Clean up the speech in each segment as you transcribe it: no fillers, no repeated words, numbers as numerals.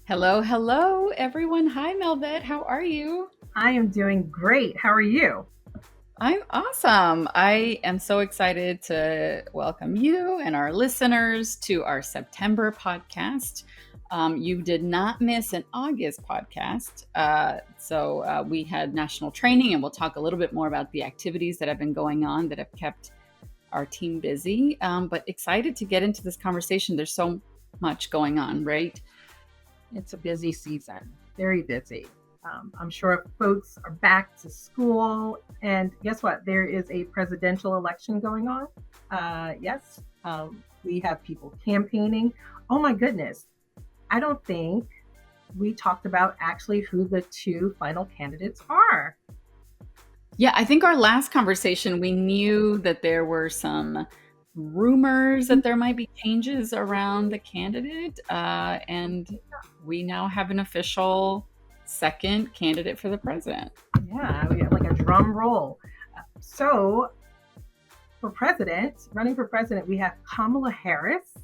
Hello, hello, everyone. Hi, Melvette. How are you? I am doing great. How are you? I'm awesome. I am so excited to welcome you and our listeners to our September podcast. You did not miss an August podcast. We had national training, and we'll talk a little bit more about the activities that have been going on that have kept our team busy. But excited to get into this conversation. There's so much going on, right? It's a busy season, very busy. I'm sure folks are back to school. And guess what? There is a presidential election going on. Yes, we have people campaigning. Oh my goodness. I don't think we talked about actually who the two final candidates are. Yeah, I think our last conversation, we knew that there were some rumors that there might be changes around the candidate. And we now have an official second candidate for the president. Yeah, we have like a drum roll. So, for president, running for president, we have Kamala Harris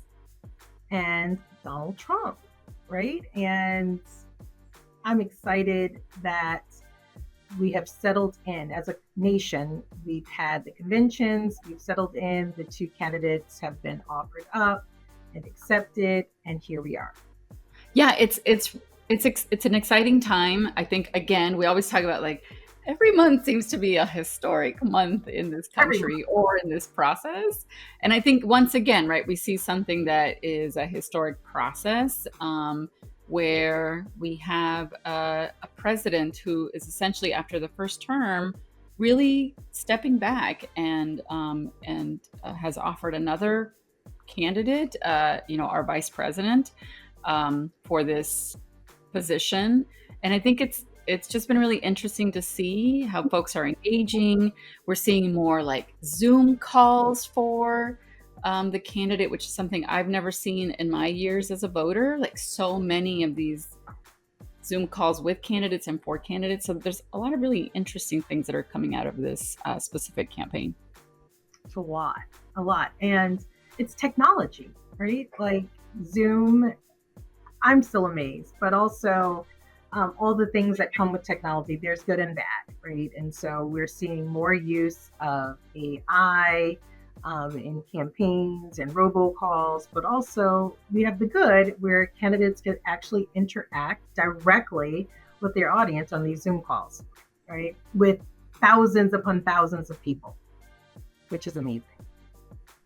and Donald Trump, right? And I'm excited that we have settled in as a nation. We've had the conventions, we've settled in, the two candidates have been offered up and accepted, and here we are. Yeah, it's an exciting time. I think again, we always talk about like every month seems to be a historic month in this Everyone. country or in this process. And I think once again, right, we see something that is a historic process where we have a president who is essentially after the first term really stepping back and has offered another candidate, our vice president for this position. And I think it's just been really interesting to see how folks are engaging. We're seeing more like Zoom calls for the candidate, which is something I've never seen in my years as a voter. Like so many of these Zoom calls with candidates and for candidates. So there's a lot of really interesting things that are coming out of this specific campaign. It's a lot. And it's technology, right? Like Zoom, I'm still amazed, but also all the things that come with technology, there's good and bad, right? And so we're seeing more use of AI in campaigns and robocalls, but also we have the good where candidates can actually interact directly with their audience on these Zoom calls, right? With thousands upon thousands of people, which is amazing.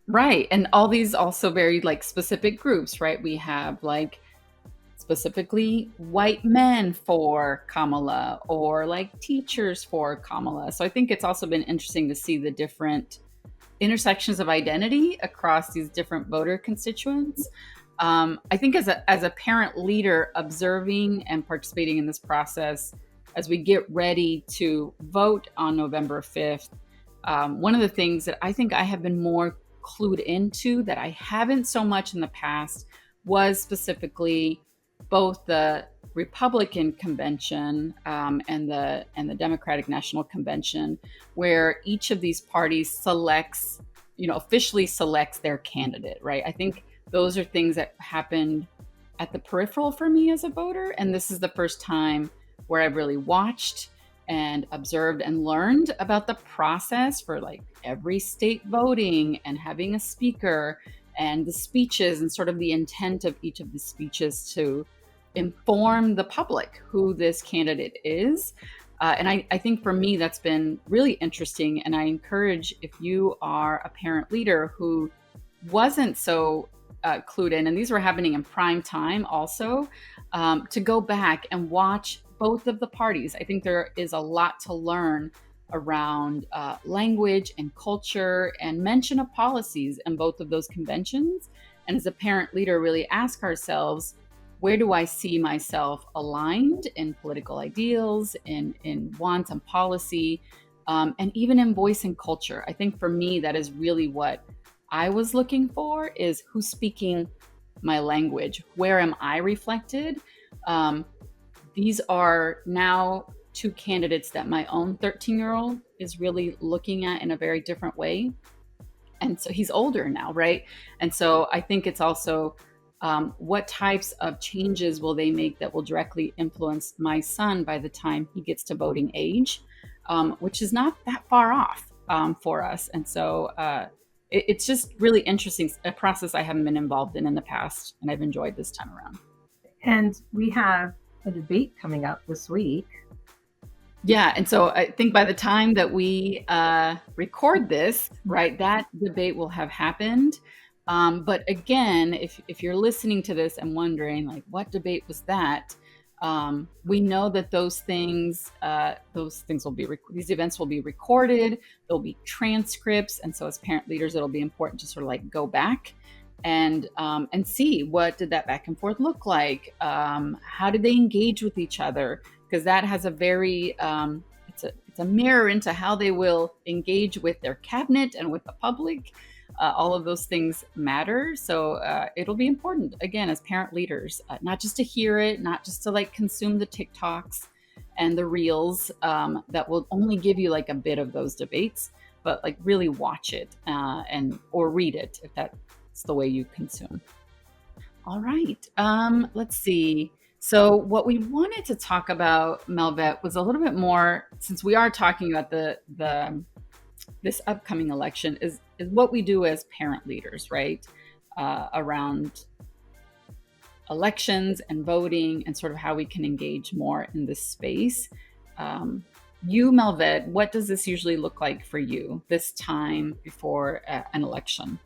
Right. And all these also very like specific groups, right? We have like specifically white men for Kamala or like teachers for Kamala. So I think it's also been interesting to see the different intersections of identity across these different voter constituents. I think as a parent leader observing and participating in this process as we get ready to vote on November 5th, one of the things that I think I have been more clued into that I haven't so much in the past was specifically both the Republican convention and the Democratic National Convention, where each of these parties selects, officially selects their candidate, right? I think those are things that happened at the peripheral for me as a voter, and this is the first time where I've really watched and observed and learned about the process for like every state voting and having a speaker and the speeches and sort of the intent of each of the speeches to inform the public who this candidate is. And I think for me, that's been really interesting. And I encourage if you are a parent leader who wasn't so clued in, and these were happening in prime time also, to go back and watch both of the parties. I think there is a lot to learn around language and culture and mention of policies in both of those conventions. And as a parent leader, really ask ourselves, where do I see myself aligned in political ideals, in wants and policy, and even in voice and culture? I think for me, that is really what I was looking for, is who's speaking my language? Where am I reflected? These are now two candidates that my own 13-year-old is really looking at in a very different way. And so he's older now, right? And so I think it's also What types of changes will they make that will directly influence my son by the time he gets to voting age, which is not that far off for us. And so it's just really interesting, a process I haven't been involved in the past, and I've enjoyed this time around. And we have a debate coming up this week. Yeah, and so I think by the time that we record this, right, that debate will have happened. But again, if you're listening to this and wondering, like, what debate was that? We know that those things will be these events will be recorded. There'll be transcripts, and so as parent leaders, it'll be important to sort of like go back and see what did that back and forth look like. How did they engage with each other? Because that has a very it's a mirror into how they will engage with their cabinet and with the public. All of those things matter. So it'll be important, again, as parent leaders, not just to hear it, not just to like consume the TikToks and the reels that will only give you like a bit of those debates, but like really watch it or read it if that's the way you consume. All right. Let's see. So what we wanted to talk about, Melvette, was a little bit more, since we are talking about this upcoming election, is what we do as parent leaders, right? Around elections and voting and sort of how we can engage more in this space. You, Melvette, what does this usually look like for you this time before an election?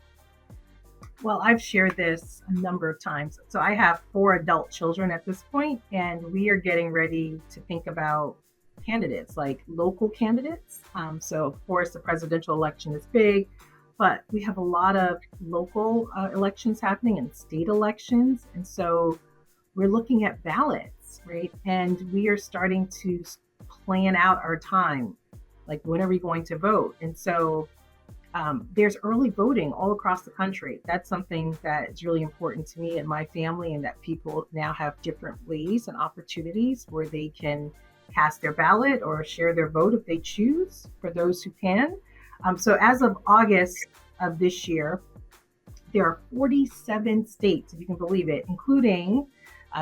Well, I've shared this a number of times. So I have 4 adult children at this point, and we are getting ready to think about candidates, like local candidates. So of course, the presidential election is big, but we have a lot of local elections happening and state elections. And so we're looking at ballots, right? And we are starting to plan out our time, like when are we going to vote? And so there's early voting all across the country. That's something that is really important to me and my family, and that people now have different ways and opportunities where they can cast their ballot or share their vote if they choose, for those who can. So as of August of this year, there are 47 states, if you can believe it, including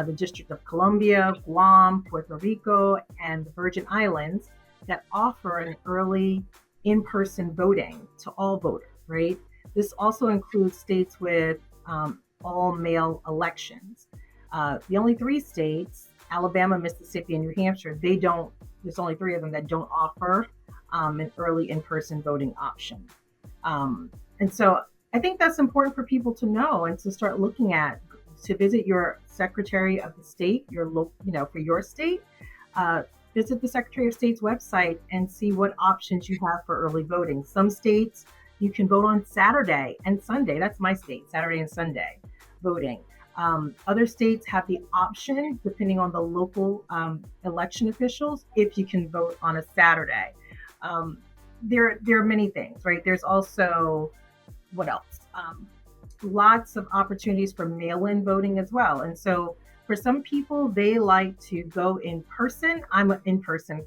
the District of Columbia, Guam, Puerto Rico, and the Virgin Islands, that offer an early in-person voting to all voters, right? This also includes states with all mail elections. The only 3 states, Alabama, Mississippi, and New Hampshire, there's only 3 of them that don't offer an early in-person voting option. And so I think that's important for people to know and to start looking at, to visit your Secretary of the State, for your state. Visit the Secretary of State's website and see what options you have for early voting. Some states you can vote on Saturday and Sunday. That's my state, Saturday and Sunday voting. Other states have the option, depending on the local election officials, if you can vote on a Saturday. There are many things, right? There's also, what else? Lots of opportunities for mail-in voting as well. And so for some people, they like to go in person. I'm an in-person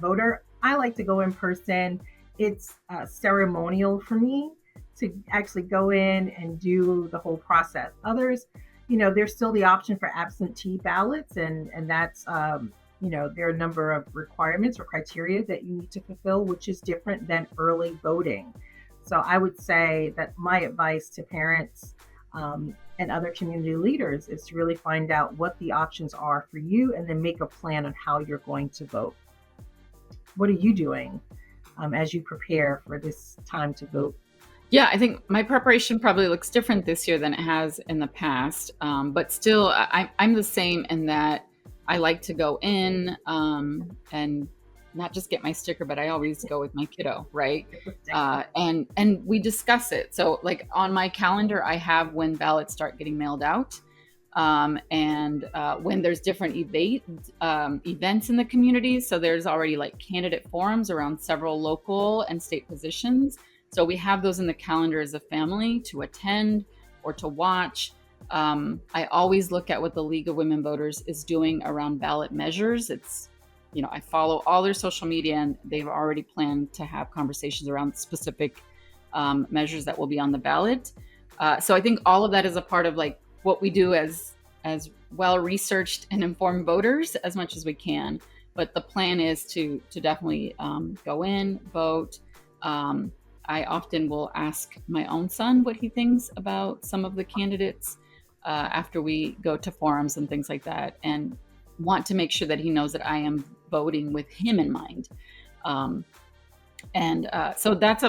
voter. I like to go in person. It's ceremonial for me to actually go in and do the whole process. Others, there's still the option for absentee ballots, and that's, there are a number of requirements or criteria that you need to fulfill, which is different than early voting. So I would say that my advice to parents and other community leaders is to really find out what the options are for you, and then make a plan on how you're going to vote. What are you doing as you prepare for this time to vote? Yeah, I think my preparation probably looks different this year than it has in the past. But still, I'm the same in that I like to go in and not just get my sticker, but I always go with my kiddo, right? And we discuss it. So like on my calendar, I have when ballots start getting mailed out, and when there's different events in the community. So there's already like candidate forums around several local and state positions. So we have those in the calendar as a family to attend or to watch. I always look at what the League of Women Voters is doing around ballot measures. It's, I follow all their social media, and they've already planned to have conversations around specific measures that will be on the ballot. So I think all of that is a part of like what we do as well researched and informed voters as much as we can. But the plan is to definitely go in, vote. I often will ask my own son what he thinks about some of the candidates after we go to forums and things like that, and want to make sure that he knows that I am voting with him in mind. So that's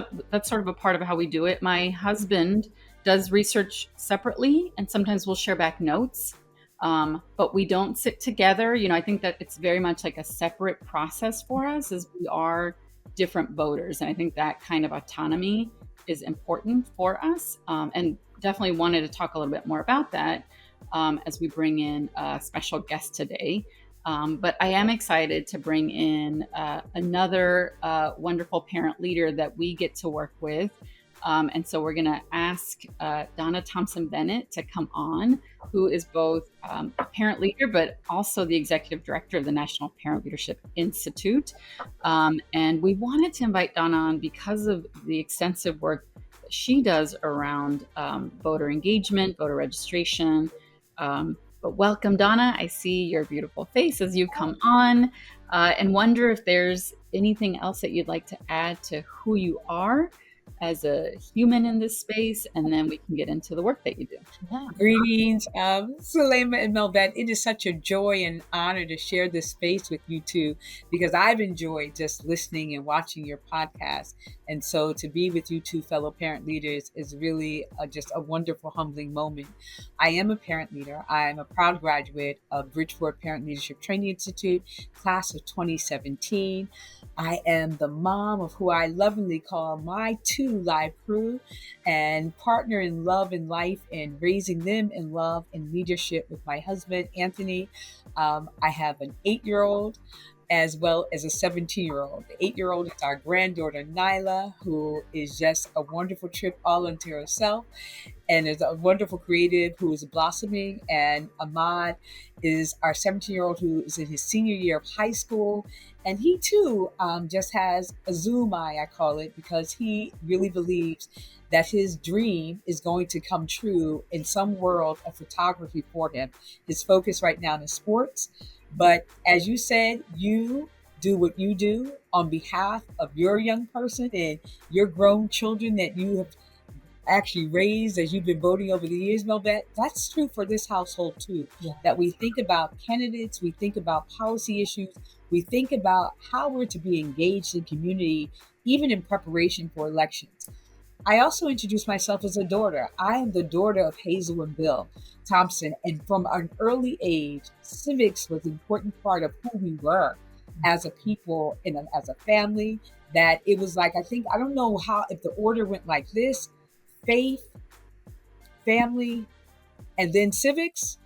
sort of a part of how we do it. My husband does research separately, and sometimes we'll share back notes, but we don't sit together. I think that it's very much like a separate process for us, as we are different voters, and I think that kind of autonomy is important for us, and definitely wanted to talk a little bit more about that as we bring in a special guest today. But I am excited to bring in another wonderful parent leader that we get to work with. And so we're going to ask Donna Thompson Bennett to come on, who is both a parent leader, but also the executive director of the National Parent Leadership Institute. And we wanted to invite Donna on because of the extensive work that she does around voter engagement, voter registration. But welcome, Donna. I see your beautiful face as you come on, and wonder if there's anything else that you'd like to add to who you are as a human in this space, and then we can get into the work that you do. Yeah. Greetings, Zulema and Melvette. It is such a joy and honor to share this space with you two, because I've enjoyed just listening and watching your podcast. And so to be with you two fellow parent leaders is really just a wonderful, humbling moment. I am a parent leader. I am a proud graduate of Bridgeport Parent Leadership Training Institute, class of 2017. I am the mom of who I lovingly call my two live crew, and partner in love and life and raising them in love and leadership with my husband, Anthony. I have an 8-year-old as well as a 17-year-old. The 8-year-old is our granddaughter, Nyla, who is just a wonderful trip all unto herself, and is a wonderful creative who is blossoming. And Ahmad is our 17-year-old who is in his senior year of high school. And he too just has a Zoom eye, I call it, because he really believes that his dream is going to come true in some world of photography for him. His focus right now is sports. But as you said, you do what you do on behalf of your young person and your grown children that you have actually raised as you've been voting over the years, Melvette. That's true for this household too. Yeah. That we think about candidates, we think about policy issues, we think about how we're to be engaged in community, even in preparation for elections. I also introduced myself as a daughter. I am the daughter of Hazel and Bill Thompson, and from an early age, civics was an important part of who we were as a people and as a family. That it was like, I don't know how, if the order went like this: faith, family, and then civics,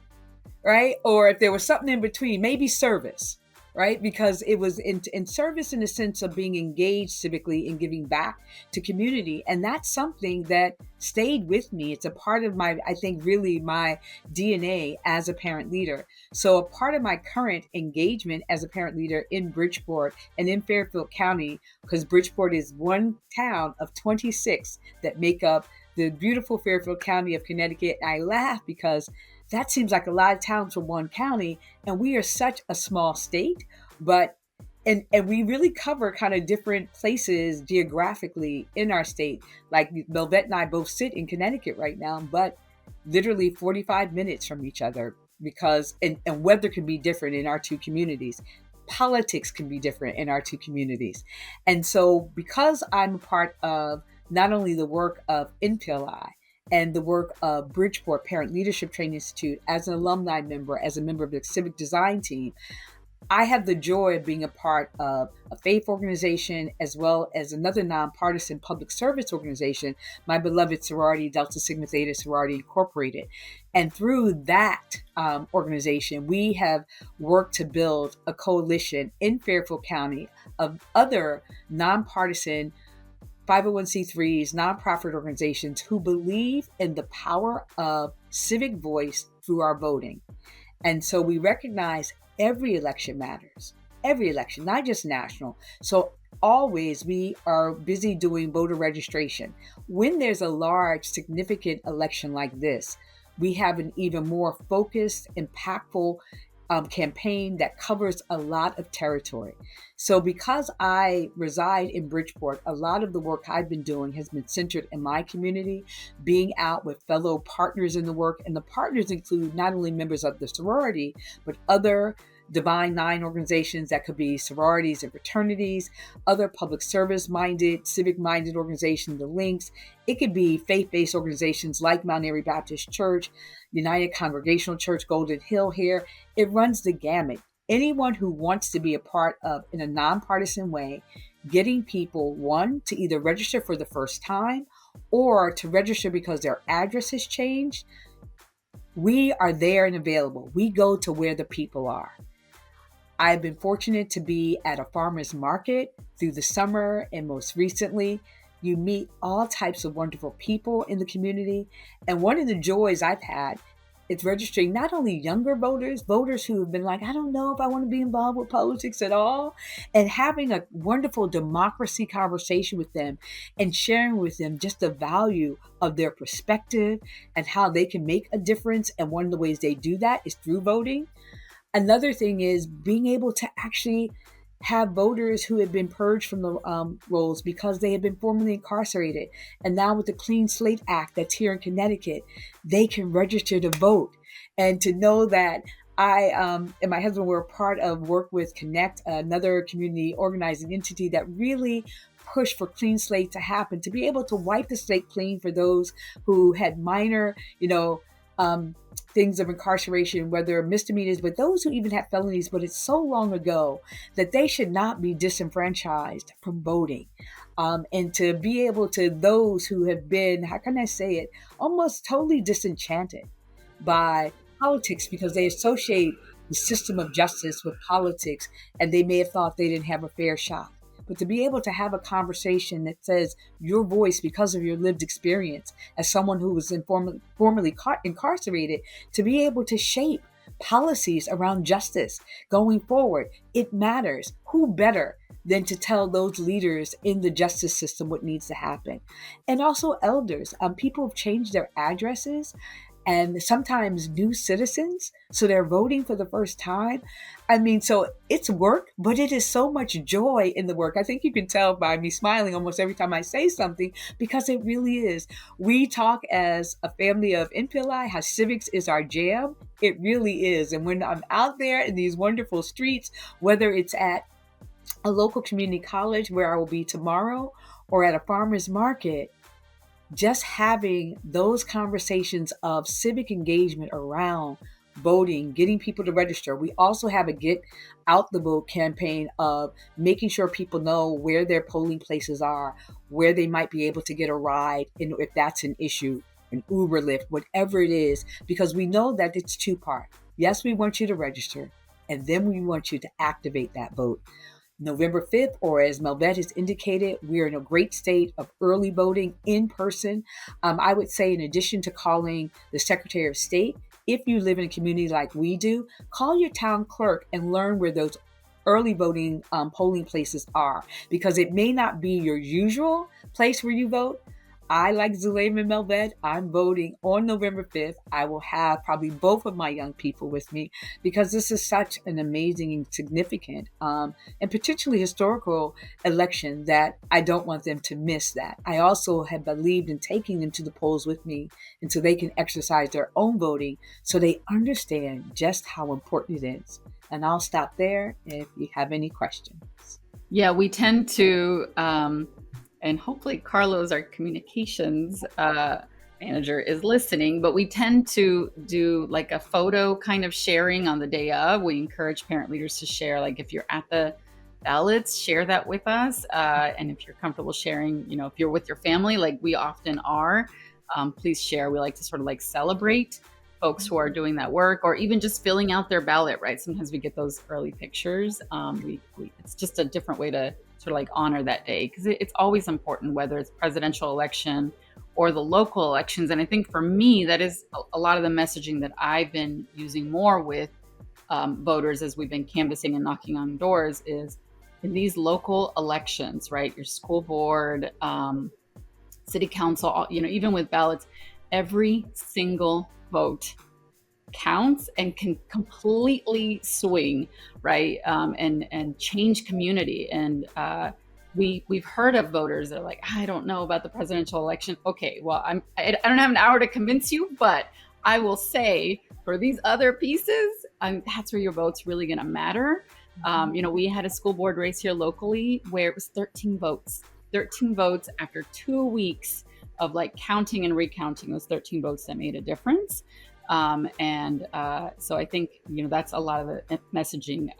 right? Or if there was something in between, maybe service, right? Because it was in service in the sense of being engaged civically and giving back to community. And that's something that stayed with me. It's a part of my, I think, really my DNA as a parent leader. So a part of my current engagement as a parent leader in Bridgeport and in Fairfield County, because Bridgeport is one town of 26 that make up the beautiful Fairfield County of Connecticut. And I laugh because that seems like a lot of towns from one county, and we are such a small state, but and we really cover kind of different places geographically in our state. Like Melvette and I both sit in Connecticut right now, but literally 45 minutes from each other, because and weather can be different in our two communities. Politics can be different in our two communities. And so because I'm a part of not only the work of NPLI, and the work of Bridgeport Parent Leadership Training Institute as an alumni member, as a member of the Civic design team, I have the joy of being a part of a faith organization as well as another nonpartisan public service organization, my beloved sorority, Delta Sigma Theta Sorority Incorporated. And through that organization, we have worked to build a coalition in Fairfield County of other nonpartisan 501c3s, nonprofit organizations who believe in the power of civic voice through our voting. And so we recognize every election matters, every election, not just national. So always we are busy doing voter registration. When there's a large, significant election like this, we have an even more focused, impactful campaign that covers a lot of territory. So because I reside in Bridgeport, a lot of the work I've been doing has been centered in my community, being out with fellow partners in the work. And the partners include not only members of the sorority, but other Divine Nine organizations that could be sororities and fraternities, other public service minded, civic minded organizations, the links. It could be faith-based organizations like Mount Airy Baptist Church, United Congregational Church, Golden Hill here. It runs the gamut. Anyone who wants to be a part of, in a nonpartisan way, getting people, one, to either register for the first time or to register because their address has changed, we are there and available. We go to where the people are. I've been fortunate to be at a farmer's market through the summer, and most recently, you meet all types of wonderful people in the community. And one of the joys I've had is registering not only younger voters, voters who have been like, I don't know if I want to be involved with politics at all, and having a wonderful democracy conversation with them and sharing with them just the value of their perspective and how they can make a difference. And one of the ways they do that is through voting. Another thing is being able to actually have voters who have been purged from the rolls because they have been formerly incarcerated. And now with the Clean Slate Act that's here in Connecticut, they can register to vote. And to know that I and my husband were a part of Work with Connect, another community organizing entity that really pushed for clean slate to happen, to be able to wipe the slate clean for those who had minor, things of incarceration, whether misdemeanors, but those who even have felonies, but it's so long ago that they should not be disenfranchised from voting. And to be able to those who have been, how can I say it, almost totally disenchanted by politics because they associate the system of justice with politics, and they may have thought they didn't have a fair shot. But to be able to have a conversation that says your voice, because of your lived experience as someone who was formerly incarcerated, to be able to shape policies around justice going forward, it matters. Who better than to tell those leaders in the justice system what needs to happen? And also elders, people have changed their addresses, and sometimes new citizens, so they're voting for the first time. I mean, so it's work, but it is so much joy in the work. I think you can tell by me smiling almost every time I say something, because it really is. We talk as a family of NPLI how civics is our jam. It really is. And when I'm out there in these wonderful streets, whether it's at a local community college where I will be tomorrow or at a farmer's market, just having those conversations of civic engagement around voting, getting people to register. We also have a Get Out the Vote campaign of making sure people know where their polling places are, where they might be able to get a ride, and if that's an issue, an Uber, Lyft, whatever it is, because we know that it's two-part. Yes, we want you to register, and then we want you to activate that vote. November 5th, or as Melvette has indicated, we're in a great state of early voting in person. I would say, in addition to calling the Secretary of State, if you live in a community like we do, call your town clerk and learn where those early voting polling places are, because it may not be your usual place where you vote. I, like Zulema and Melvette, I'm voting on November 5th. I will have probably both of my young people with me, because this is such an amazing and significant and potentially historical election that I don't want them to miss that. I also have believed in taking them to the polls with me, and so they can exercise their own voting so they understand just how important it is. And I'll stop there if you have any questions. Yeah, we tend to... and hopefully Carlos, our communications manager, is listening, but we tend to do like a photo kind of sharing on the day of. We encourage parent leaders to share, like if you're at the ballots, share that with us. And if you're comfortable sharing, if you're with your family, like we often are, please share. We like to sort of like celebrate folks who are doing that work, or even just filling out their ballot, right? Sometimes we get those early pictures. It's just a different way to sort of like honor that day, because it's always important, whether it's presidential election or the local elections. And I think for me, that is a lot of the messaging that I've been using more with voters as we've been canvassing and knocking on doors, is in these local elections, right? Your school board, city council, even with ballots, every single vote counts and can completely swing, right? And change community. And we've heard of voters that are like, I don't know about the presidential election. Okay, well, I don't have an hour to convince you, but I will say for these other pieces, that's where your vote's really going to matter. We had a school board race here locally where it was 13 votes after 2 weeks of like counting and recounting. Those 13 votes that made a difference. So I think, that's a lot of the messaging.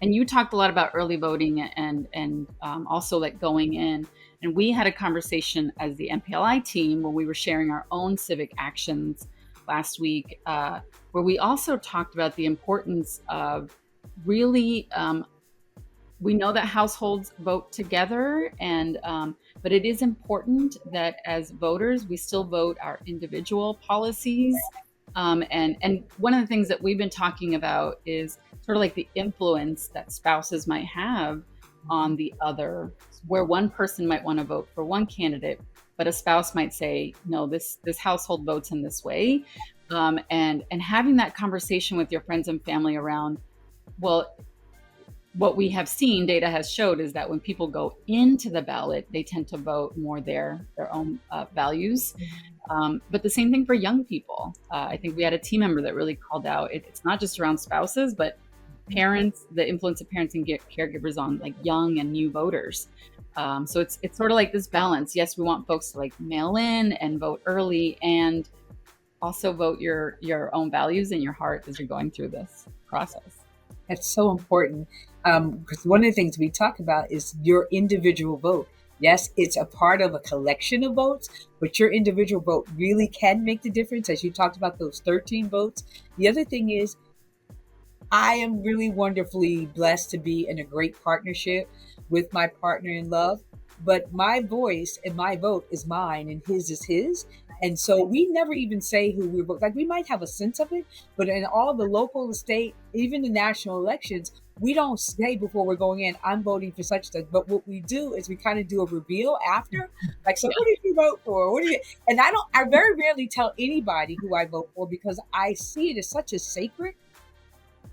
And you talked a lot about early voting and also like going in. And we had a conversation as the MPLI team when we were sharing our own civic actions last week, where we also talked about the importance of really, we know that households vote together, but it is important that as voters, we still vote our individual policies. And one of the things that we've been talking about is sort of like the influence that spouses might have on the other, where one person might want to vote for one candidate, but a spouse might say, no, this household votes in this way. And having that conversation with your friends and family around, well, what we have seen, data has showed, is that when people go into the ballot, they tend to vote more their own values. But the same thing for young people. I think we had a team member that really called out, it's not just around spouses, but parents, the influence of parents and caregivers on like young and new voters. So it's sort of like this balance. Yes, we want folks to like mail in and vote early, and also vote your own values and your heart as you're going through this process. That's so important, because one of the things we talk about is your individual vote. Yes, it's a part of a collection of votes, but your individual vote really can make the difference, as you talked about those 13 votes. The other thing is, I am really wonderfully blessed to be in a great partnership with my partner in love, but my voice and my vote is mine and his is his. And so we never even say who we vote. Like, we might have a sense of it, but in all the local, the state, even the national elections, we don't say before we're going in, I'm voting for such and such. But what we do is we kind of do a reveal after, like, so who did you vote for? What do you? And I very rarely tell anybody who I vote for, because I see it as such a sacred,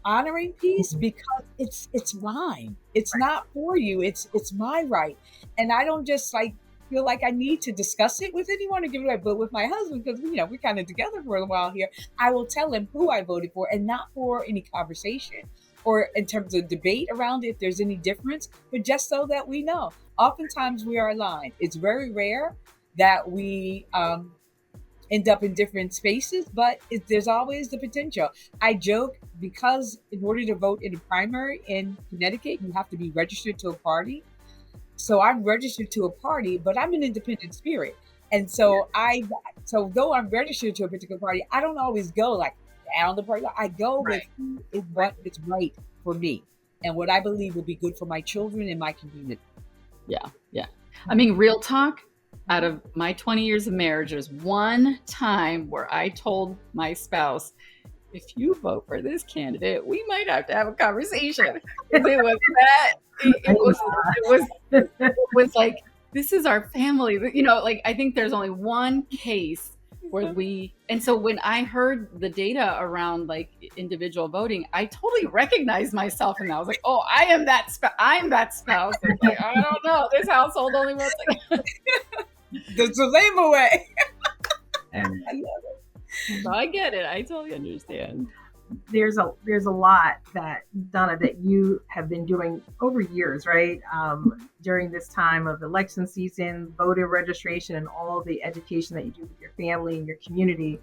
honoring piece, because it's mine. It's not for you. It's my right, and I don't just like feel like I need to discuss it with anyone or give it away. But with my husband, because we're kind of together for a while here, I will tell him who I voted for, and not for any conversation or in terms of debate around it, if there's any difference, but just so that we know. Oftentimes we are aligned. It's very rare that we end up in different spaces, but there's always the potential. I joke, because in order to vote in a primary in Connecticut, you have to be registered to a party. So I'm registered to a party, but I'm an independent spirit. And so though I'm registered to a particular party, I don't always go like down the party. I go with who is what is right for me and what I believe will be good for my children and my community. Yeah. I mean, real talk, out of my 20 years of marriage, there's one time where I told my spouse, if you vote for this candidate, we might have to have a conversation. It was that. It was like, this is our family. Like, I think there's only one case where and so when I heard the data around like individual voting, I totally recognized myself, and I was like, oh, I'm that spouse. It's like, I don't know, this household only votes like the Zulema way. I love it. So I get it. I totally understand. There's a lot that, Donna, that you have been doing over years, right? During this time of election season, voter registration, and all the education that you do with your family and your community.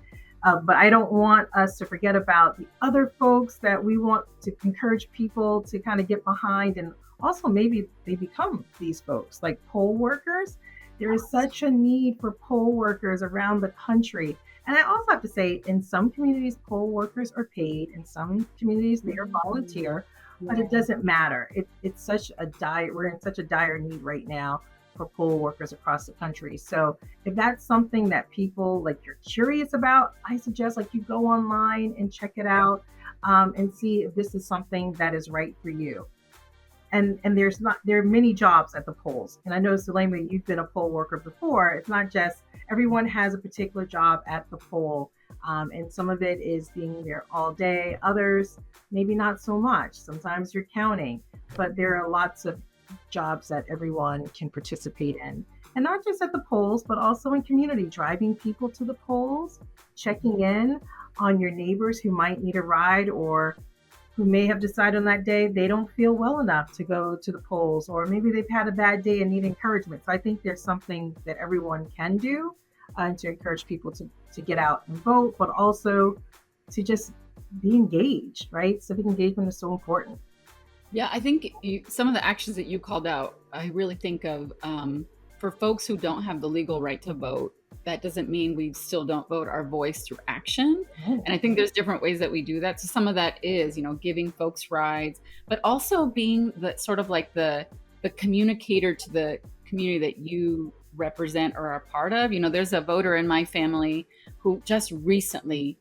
But I don't want us to forget about the other folks that we want to encourage people to kind of get behind, and also maybe they become these folks, like poll workers. There is such a need for poll workers around the country. And I also have to say, in some communities, poll workers are paid. In some communities, they are volunteer, but it doesn't matter. It's such a we're in such a dire need right now for poll workers across the country. So if that's something that people like you're curious about, I suggest like you go online and check it out and see if this is something that is right for you. And there are many jobs at the polls. And I know, Zulema, you've been a poll worker before. It's not just everyone has a particular job at the poll. And some of it is being there all day. Others, maybe not so much. Sometimes you're counting, but there are lots of jobs that everyone can participate in. And not just at the polls, but also in community, driving people to the polls, checking in on your neighbors who might need a ride or who may have decided on that day they don't feel well enough to go to the polls, or maybe they've had a bad day and need encouragement. So I think there's something that everyone can do to encourage people to get out and vote, but also to just be engaged, right? Civic engagement is so important. Yeah, I think some of the actions that you called out, I really think of for folks who don't have the legal right to vote. That doesn't mean we still don't vote our voice through action. And I think there's different ways that we do that. So some of that is, giving folks rides, but also being the sort of like the communicator to the community that you represent or are part of. There's a voter in my family who just recently,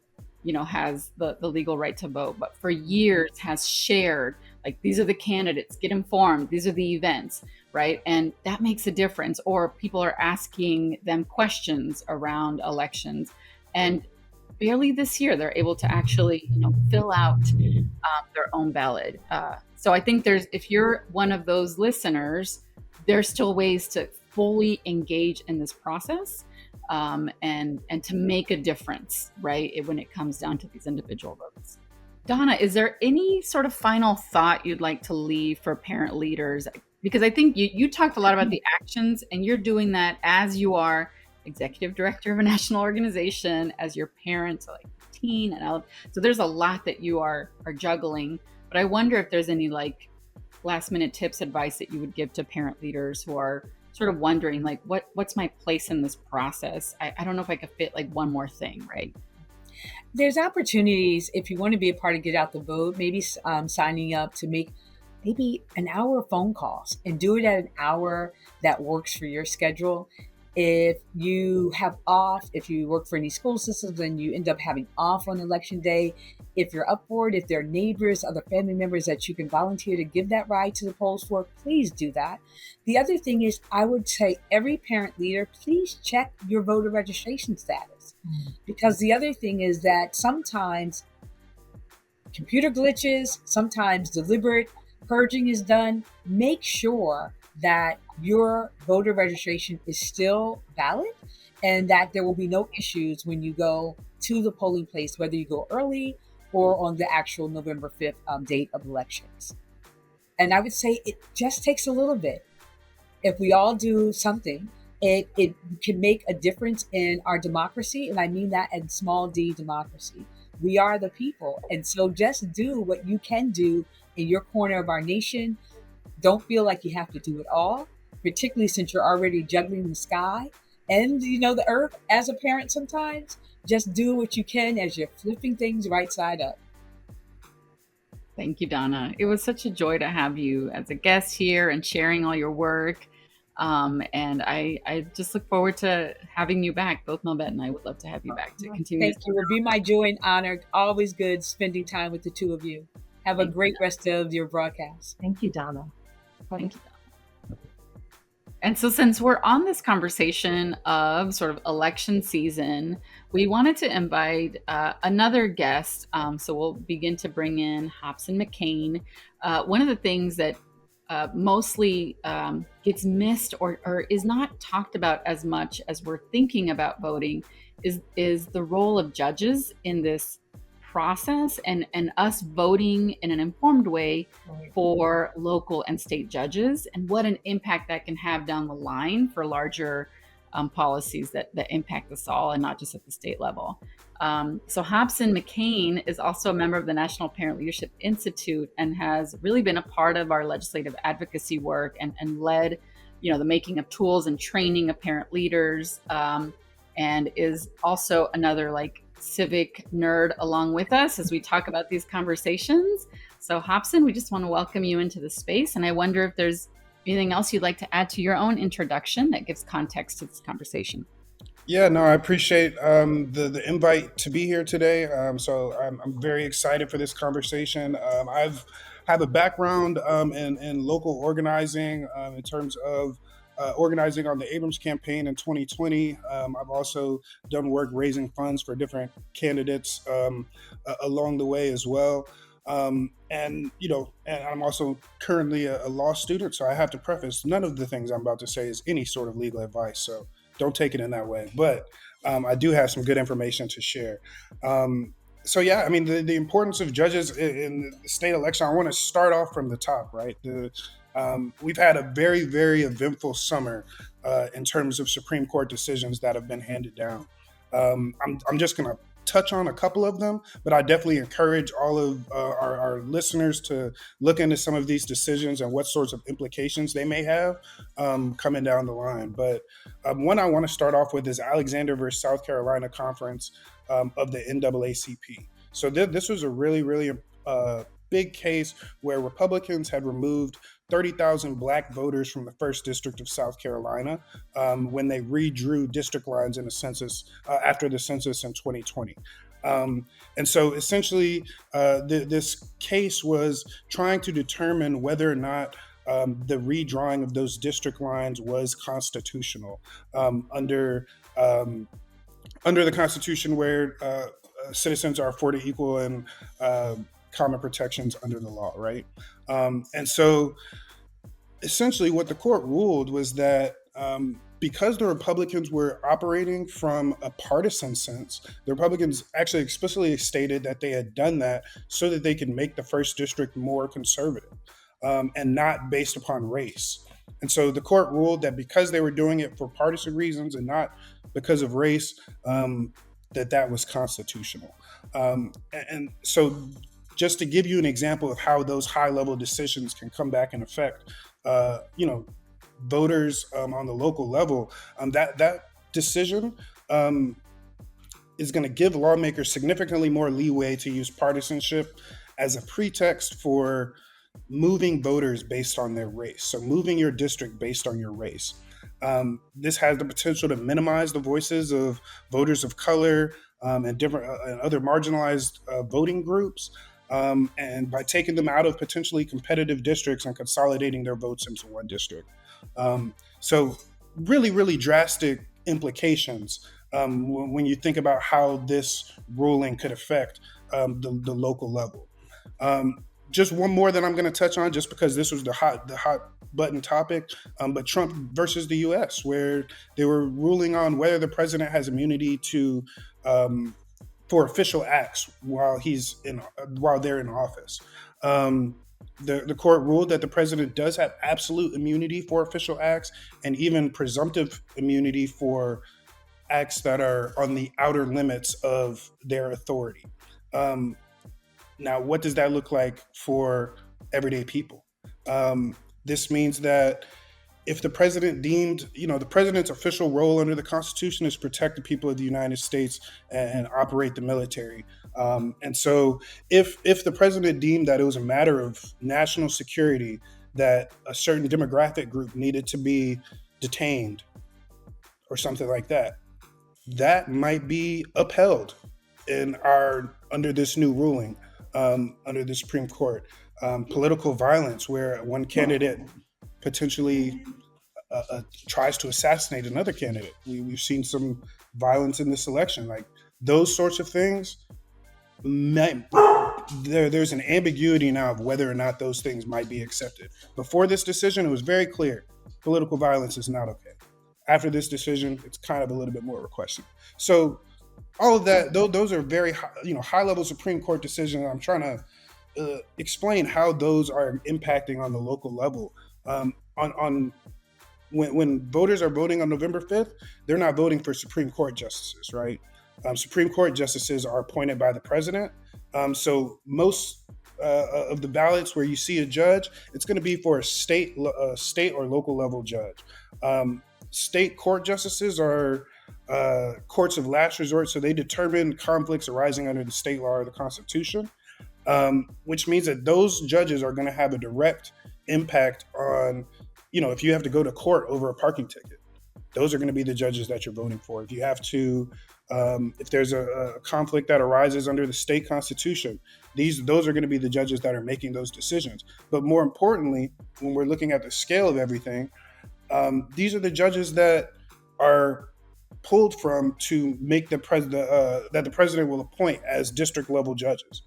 has the legal right to vote, but for years has shared, like, these are the candidates, get informed, these are the events, right? And that makes a difference. Or people are asking them questions around elections. And barely this year, they're able to actually, fill out their own ballot. So I think if you're one of those listeners, there's still ways to fully engage in this process and to make a difference, right? When it comes down to these individual votes. Donna, is there any sort of final thought you'd like to leave for parent leaders? Because I think you talked a lot about the actions, and you're doing that as you are executive director of a national organization, as your parents are like teen and adult. So there's a lot that you are juggling. But I wonder if there's any like last minute tips, advice that you would give to parent leaders who are sort of wondering, like, what's my place in this process? I don't know if I could fit like one more thing, right? There's opportunities if you want to be a part of Get Out the Vote, maybe signing up to make maybe an hour of phone calls and do it at an hour that works for your schedule. If you have off, if you work for any school systems and you end up having off on election day, if you're up for it, if there are neighbors, other family members that you can volunteer to give that ride to the polls for, please do that. The other thing is, I would say every parent leader, please check your voter registration status. Because the other thing is that sometimes computer glitches, sometimes deliberate purging is done. Make sure that your voter registration is still valid and that there will be no issues when you go to the polling place, whether you go early or on the actual November 5th date of elections. And I would say it just takes a little bit. If we all do something, it can make a difference in our democracy. And I mean that in small d democracy. We are the people. And so just do what you can do in your corner of our nation. Don't feel like you have to do it all, particularly since you're already juggling the sky and, the earth as a parent sometimes. Just do what you can as you're flipping things right side up. Thank you, Donna. It was such a joy to have you as a guest here and sharing all your work. And I just look forward to having you back. Both Melvette and I would love to have you back to continue. Thank you. It would be my joy and honor. Always good spending time with the two of you. Have a great rest of your broadcast. Thank you, Donna. Thank you, Donna. And so since we're on this conversation of sort of election season, we wanted to invite another guest. So we'll begin to bring in Hobson McCain. One of the things that mostly gets missed or is not talked about as much as we're thinking about voting is the role of judges in this process and us voting in an informed way for local and state judges, and what an impact that can have down the line for larger policies that impact us all and not just at the state level. So Hobson McCain is also a member of the National Parent Leadership Institute and has really been a part of our legislative advocacy work and led, the making of tools and training of parent leaders, and is also another civic nerd along with us as we talk about these conversations. So Hobson, we just want to welcome you into the space. And I wonder if there's anything else you'd like to add to your own introduction that gives context to this conversation. Yeah, no, I appreciate the invite to be here today. So I'm very excited for this conversation. I have a background in local organizing in terms of organizing on the Abrams campaign in 2020. I've also done work raising funds for different candidates along the way as well. And I'm also currently a law student, so I have to preface none of the things I'm about to say is any sort of legal advice. So don't take it in that way. But I do have some good information to share. So yeah, I mean, the importance of judges in the state election, I want to start off from the top, right? We've had a very, very eventful summer in terms of Supreme Court decisions that have been handed down. I'm just going to touch on a couple of them, but I definitely encourage all of our listeners to look into some of these decisions and what sorts of implications they may have coming down the line. But one I want to start off with is Alexander versus South Carolina Conference of the NAACP. So this was a really, really big case where Republicans had removed 30,000 Black voters from the 1st District of South Carolina when they redrew district lines in the census after the census in 2020. And so essentially, this case was trying to determine whether or not the redrawing of those district lines was constitutional under the Constitution, where citizens are afforded equal and common protections under the law, right? And so essentially what the court ruled was that because the Republicans were operating from a partisan sense, the Republicans actually explicitly stated that they had done that so that they could make the 1st District more conservative and not based upon race. And so the court ruled that because they were doing it for partisan reasons and not because of race, that was constitutional. And so just to give you an example of how those high-level decisions can come back in effect, voters on the local level, that decision is going to give lawmakers significantly more leeway to use partisanship as a pretext for moving voters based on their race. So moving your district based on your race. This has the potential to minimize the voices of voters of color and different and other marginalized voting groups. And by taking them out of potentially competitive districts and consolidating their votes into one district. So really, really drastic implications when you think about how this ruling could affect the local level. Just one more that I'm going to touch on, just because this was the hot button topic, but Trump versus the U.S., where they were ruling on whether the president has immunity to for official acts while they're in office. The court ruled that the president does have absolute immunity for official acts and even presumptive immunity for acts that are on the outer limits of their authority. Now, what does that look like for everyday people? This means that if the president deemed, the president's official role under the Constitution is protect the people of the United States and operate the military. And so if the president deemed that it was a matter of national security, that a certain demographic group needed to be detained or something like that, that might be upheld under this new ruling, under the Supreme Court. Political violence, where one candidate potentially tries to assassinate another candidate. We've seen some violence in this election. Like those sorts of things, there's an ambiguity now of whether or not those things might be accepted. Before this decision, it was very clear political violence is not okay. After this decision, it's kind of a little bit more of a question. So all of that, those are very high-level Supreme Court decisions. I'm trying to explain how those are impacting on the local level. When voters are voting on November 5th, they're not voting for Supreme Court justices, right? Supreme Court justices are appointed by the president. So most of the ballots where you see a judge, it's going to be for a state or local level judge. State court justices are courts of last resort, so they determine conflicts arising under the state law or the Constitution, which means that those judges are going to have a direct impact on, if you have to go to court over a parking ticket, those are going to be the judges that you're voting for. If you have to, if there's a conflict that arises under the state constitution, those are going to be the judges that are making those decisions. But more importantly, when we're looking at the scale of everything, These are the judges that are pulled from to make the president that the president will appoint as district level judges.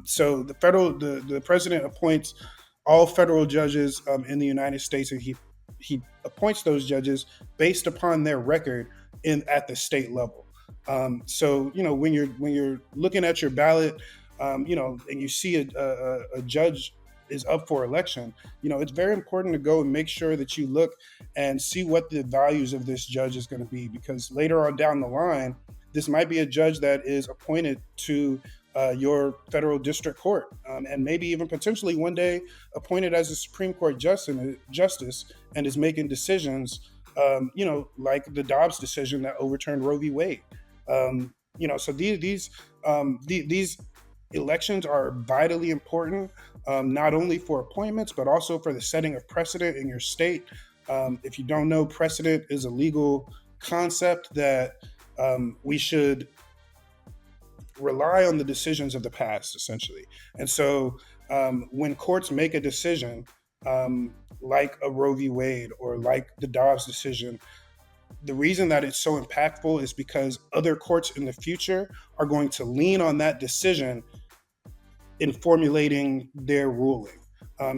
So the president appoints all federal judges in the United States, and he appoints those judges based upon their record in at the state level. So when you're looking at your ballot, and you see a judge is up for election, it's very important to go and make sure that you look and see what the values of this judge is going to be, because later on down the line, this might be a judge that is appointed to your federal district court, and maybe even potentially one day appointed as a Supreme Court justice and is making decisions, like the Dobbs decision that overturned Roe v. Wade. So these elections are vitally important, not only for appointments, but also for the setting of precedent in your state. If you don't know, precedent is a legal concept that we should rely on the decisions of the past, essentially. And so when courts make a decision, like a Roe v. Wade or like the Dobbs decision, the reason that it's so impactful is because other courts in the future are going to lean on that decision in formulating their ruling.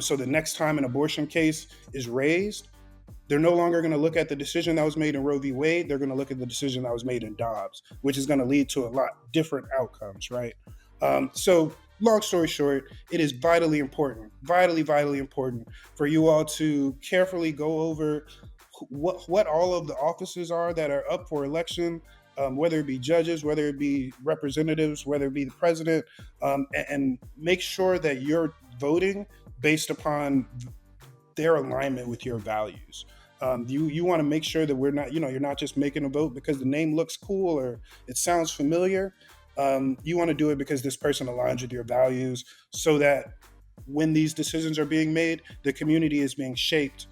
So the next time an abortion case is raised, they're no longer going to look at the decision that was made in Roe v. Wade. They're going to look at the decision that was made in Dobbs, which is going to lead to a lot different outcomes, right? So long story short, it is vitally important for you all to carefully go over what all of the offices are that are up for election, whether it be judges, whether it be representatives, whether it be the president, and make sure that you're voting based upon their alignment with your values. You want to make sure that we're not, you're not just making a vote because the name looks cool or it sounds familiar. You want to do it because this person aligns with your values, so that when these decisions are being made, the community is being shaped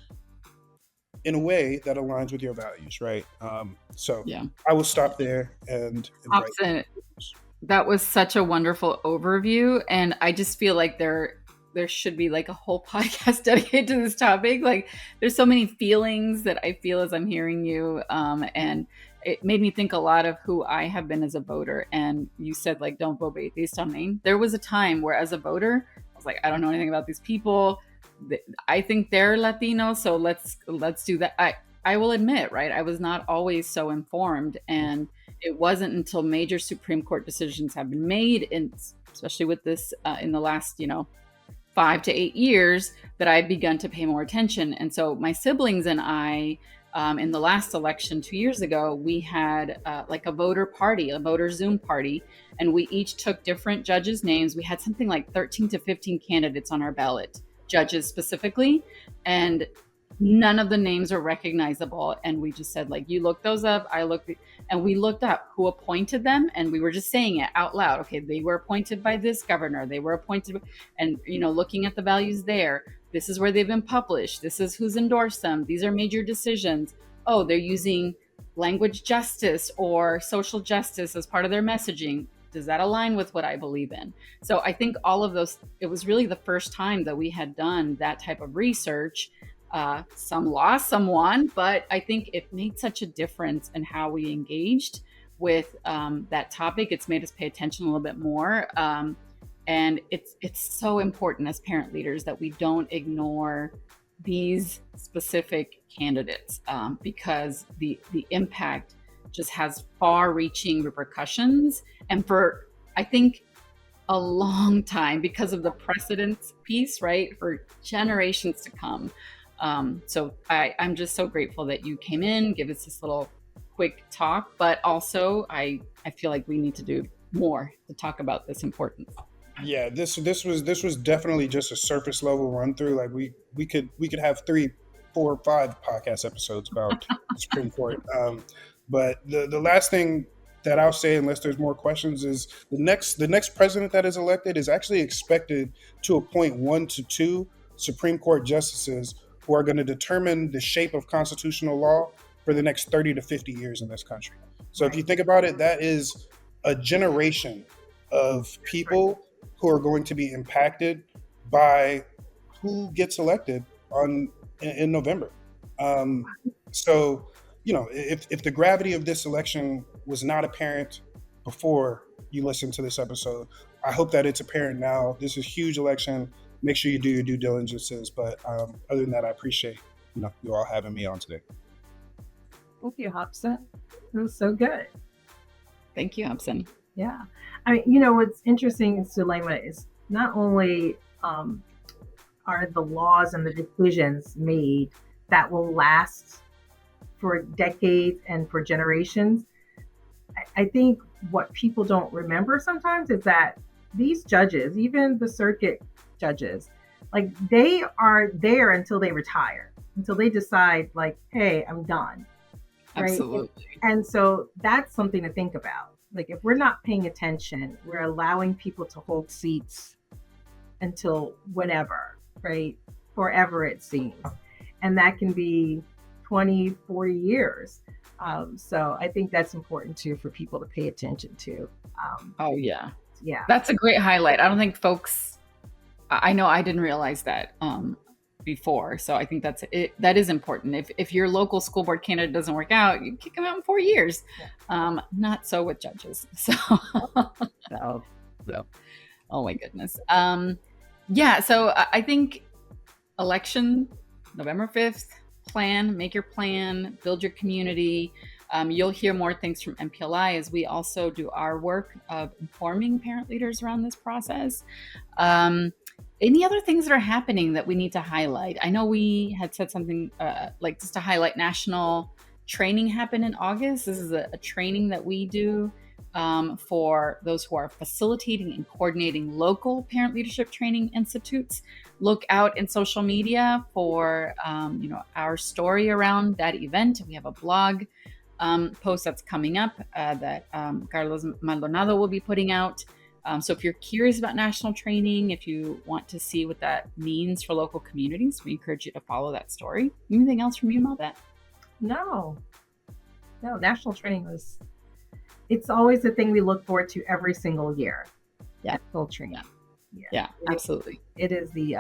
in a way that aligns with your values, right? Yeah. I will stop there and Hobson, that was such a wonderful overview, and I just feel like there should be like a whole podcast dedicated to this topic. Like, there's so many feelings that I feel as I'm hearing you, and it made me think a lot of who I have been as a voter. And you said, like, don't vote based on name. There was a time where, as a voter, I was like, I don't know anything about these people. I think they're Latino, so let's do that. I will admit, right, I was not always so informed, and it wasn't until major Supreme Court decisions have been made, and especially with this in the last 5 to 8 years, that I've begun to pay more attention. And so my siblings and I, in the last election 2 years ago, we had like a voter Zoom party, and we each took different judges' names. We had something like 13 to 15 candidates on our ballot, judges specifically, and none of the names are recognizable. And we just said, like, you look those up, and we looked up who appointed them, and we were just saying it out loud. Okay, they were appointed by this governor, they were appointed, and looking at the values there, this is where they've been published, this is who's endorsed them, these are major decisions. Oh, they're using language justice or social justice as part of their messaging. Does that align with what I believe in? So I think all of those, it was really the first time that we had done that type of research. Some lost, some won, but I think it made such a difference in how we engaged with that topic. It's made us pay attention a little bit more. And it's so important as parent leaders that we don't ignore these specific candidates, because the impact just has far-reaching repercussions. And for, I think, a long time, because of the precedence piece, right, for generations to come. So I'm just so grateful that you came in, give us this little quick talk, but also I feel like we need to do more to talk about this importance. Yeah, this was definitely just a surface level run through. Like we could have 3, 4, 5 podcast episodes about Supreme Court. But the last thing that I'll say, unless there's more questions, is the next president that is elected is actually expected to appoint 1 to 2 Supreme Court justices who are going to determine the shape of constitutional law for the next 30 to 50 years in this country. So if you think about it, that is a generation of people who are going to be impacted by who gets elected in November. So, if the gravity of this election was not apparent before you listen to this episode, I hope that it's apparent now. This is a huge election. Make sure you do your due diligences. But other than that, I appreciate you all having me on today. Thank you, Hobson. It was so good. Thank you, Hobson. Yeah. I mean, what's interesting, Zulema, is not only are the laws and the decisions made that will last for decades and for generations. I think what people don't remember sometimes is that these judges, even the circuit judges, like they are there until they retire, until they decide like, hey, I'm done. Right? Absolutely. And so that's something to think about. Like if we're not paying attention, we're allowing people to hold seats until whenever, right? Forever it seems. And that can be 20, 40 years. So I think that's important too for people to pay attention to. Oh, yeah. Yeah. That's a great highlight. I don't think folks, I know I didn't realize that before. So I think that is important. If your local school board candidate doesn't work out, you kick them out in 4 years. Yeah. Not so with judges. So, oh my goodness. Yeah. So I think election, November 5th, make your plan, build your community. You'll hear more things from MPLI as we also do our work of informing parent leaders around this process. Any other things that are happening that we need to highlight? I know we had said something like just to highlight national training happen in August. This is a training that we do for those who are facilitating and coordinating local parent leadership training institutes. Look out in social media for our story around that event. We have a blog post that's coming up that Carlos Maldonado will be putting out. So if you're curious about national training, if you want to see what that means for local communities, we encourage you to follow that story. Anything else from you, Melvette? No, national training it's always the thing we look forward to every single year. Yeah. National training. Yeah, absolutely. It is the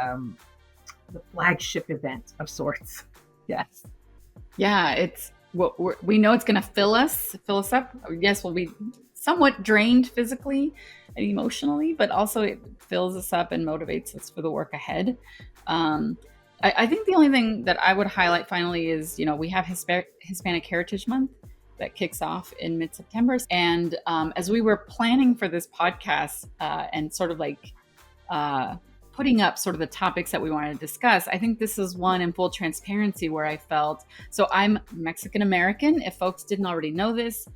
flagship event of sorts. Yes. Yeah, it's what we know it's going to fill us up. Yes, we'll be somewhat drained physically and emotionally, but also it fills us up and motivates us for the work ahead. I think the only thing that I would highlight finally is, we have Hispanic Heritage Month that kicks off in mid-September. And as we were planning for this podcast and sort of like putting up sort of the topics that we wanted to discuss, I think this is one in full transparency where I felt, so I'm Mexican-American, if folks didn't already know this,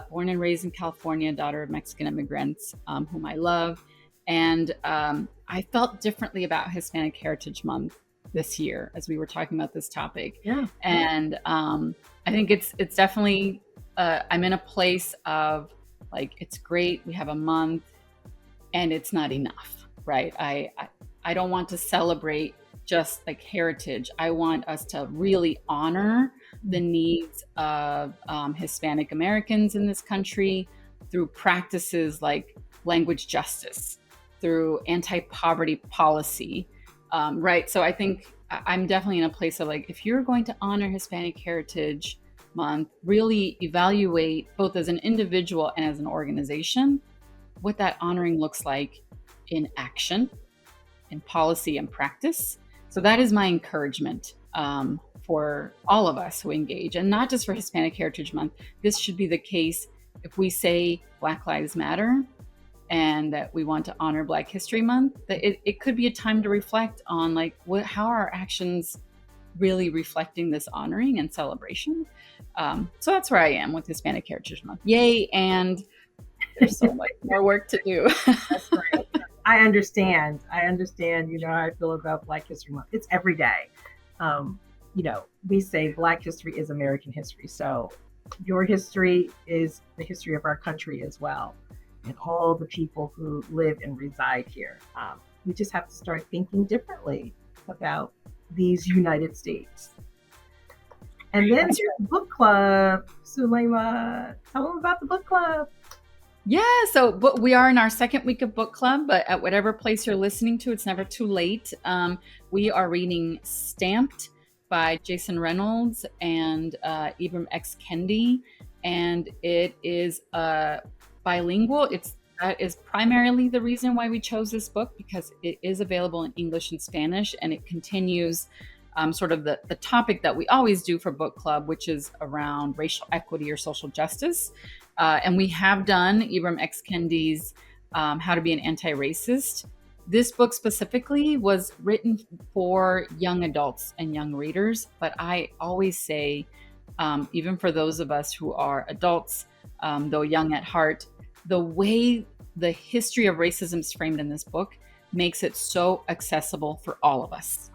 born and raised in California, daughter of Mexican immigrants whom I love. And I felt differently about Hispanic Heritage Month this year as we were talking about this topic. Yeah. And I think it's definitely, I'm in a place of like, it's great, we have a month and it's not enough, right? I don't want to celebrate just like heritage. I want us to really honor the needs of Hispanic Americans in this country through practices like language justice, through anti-poverty policy, right? So I think I'm definitely in a place of like, if you're going to honor Hispanic Heritage Month, really evaluate both as an individual and as an organization, what that honoring looks like in action, in policy and practice. So that is my encouragement for all of us who engage, and not just for Hispanic Heritage Month. This should be the case if we say Black Lives Matter and that we want to honor Black History Month, that it could be a time to reflect on like how are our actions really reflecting this honoring and celebration. So that's where I am with Hispanic Heritage Month. Yay, and there's so much more work to do. That's right. I understand. How I feel about Black History Month. It's every day. We say Black history is American history. So your history is the history of our country as well, and all the people who live and reside here. We just have to start thinking differently about these United States. And then there's the book club. Zulema, tell them about the book club. Yeah, but we are in our second week of book club, but at whatever place you're listening to, it's never too late. We are reading Stamped by Jason Reynolds and Ibram X. Kendi, and it is bilingual. That is primarily the reason why we chose this book, because it is available in English and Spanish, and it continues sort of the topic that we always do for book club, which is around racial equity or social justice. And we have done Ibram X. Kendi's How to Be an Anti-Racist. This book specifically was written for young adults and young readers, but I always say, even for those of us who are adults, though young at heart, the way the history of racism is framed in this book makes it so accessible for all of us,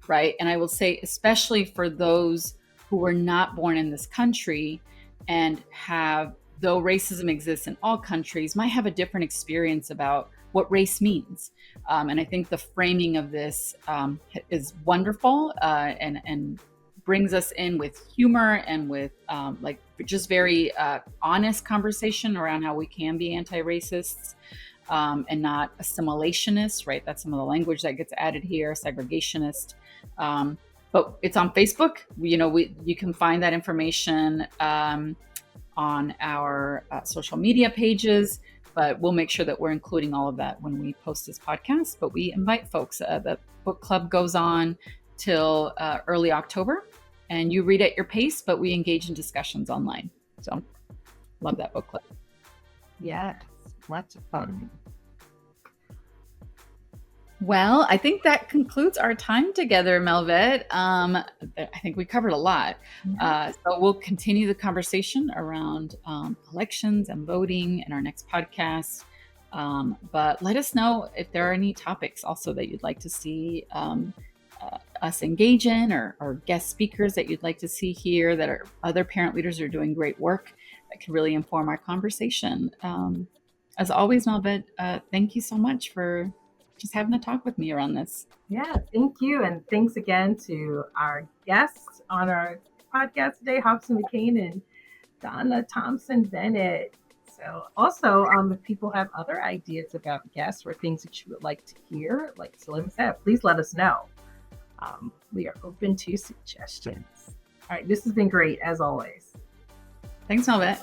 right? And I will say, especially for those who were not born in this country and have, though racism exists in all countries, might have a different experience about what race means. And I think the framing of this is wonderful and brings us in with humor and with like just very honest conversation around how we can be anti-racists and not assimilationists, right? That's some of the language that gets added here, segregationist. But it's on Facebook. You can find that information on our social media pages, but we'll make sure that we're including all of that when we post this podcast. But we invite folks. The book club goes on till early October, and you read at your pace, but we engage in discussions online. So love that book club. Yes, lots of fun. Well, I think that concludes our time together, Melvette. I think we covered a lot. So we'll continue the conversation around elections and voting in our next podcast. But let us know if there are any topics also that you'd like to see us engage in, or guest speakers that you'd like to see here that are other parent leaders who are doing great work that can really inform our conversation. As always, Melvette, thank you so much for just having a talk with me around this. Yeah, thank you. And thanks again to our guests on our podcast today, Hobson, McCain, and Donna, Thompson, Bennett. So also, if people have other ideas about guests or things that you would like to hear, like Zulema said, please let us know. We are open to suggestions. All right, this has been great as always. Thanks, Melvette.